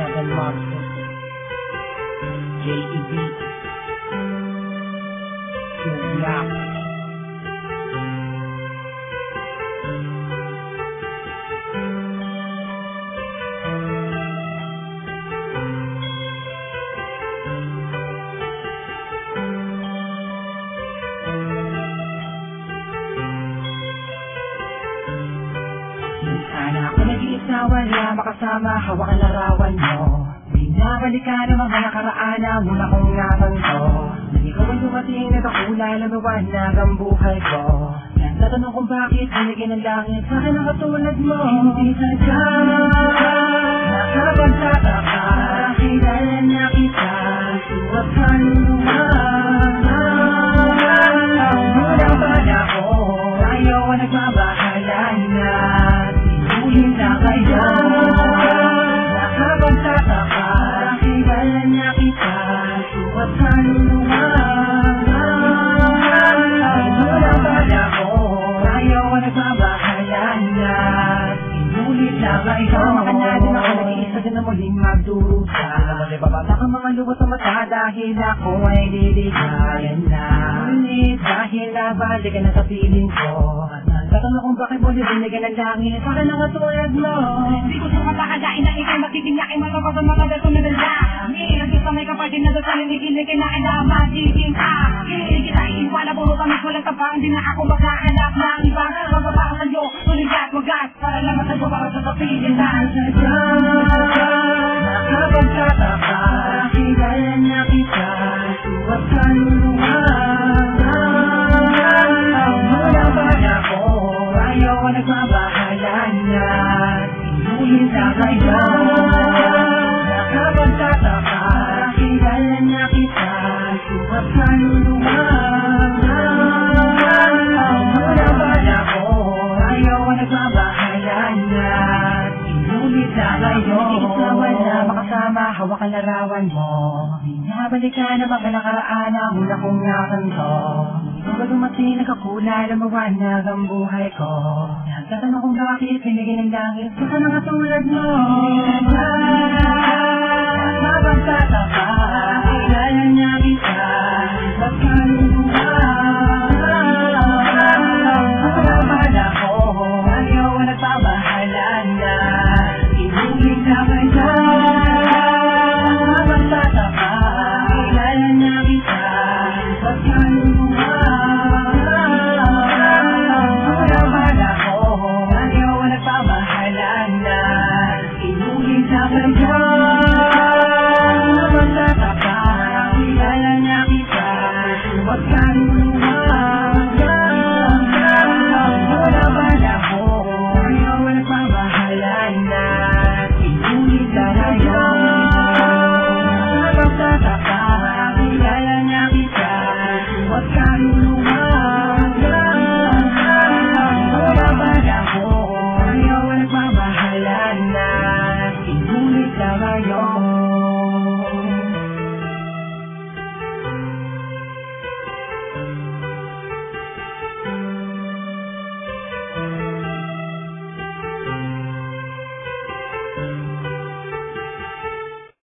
Seven Monsters, J.E.B. Black. Sana ako nag-iisa, wala makasama, hawak ang larawan mo. Binabalik ka ng mga nakaraan na mula kong natanto. Ikaw ang dumating na kakulay, lumiwanag ang buhay ko. Nagtatanong kung bakit binigyan ng langit sa akin ang katulad mo. Hindi sadya nakapagtataka, kilala na kita, suwag ka mula ba ako, ayaw ang nagmabahala na tinuhin na kayo. Nakapagtataka, kilala na kita, suwag ka muling magdurusa. Baka mga lubos sa mata dahil ako ay liligayan na. Ngunit dahil nabalikan na sa piling ko, nagtatanong kung bakit mo binigyan ng langit para na katulad mo. Hindi ko sa matakadain na ikay magtitinyakin malabas ang mga dato na dalangin. Nagkita may kapatid na dato niligilig na kailangan na magiging akin. Kita iiwala puro kami kulang tabang, di na ako magkakalap ng iba. Magbabakas sa'yo, tuligat, wagas, para lang sa'yo para sa kapiling na nakapagtataka, kilala na kita, suwag ka mula ba ako, ayaw ang nagmabahala na tinuhin na kayo. Nakapagtataka, kilala na kita, suwag ka mula ba ako, ayaw ang nagmabahala na tinuhin na kayo. Wala makasama, hawak ang larawan mo. Binabalik ka na mga nakaraan na mula kong nakanto. Ikaw ba dumating nagkakulay, lumawanag ang buhay ko. Nagtatanong kung bakit binigyan ng langit sa mga tulad mo. Nakapagtataka, kilala niya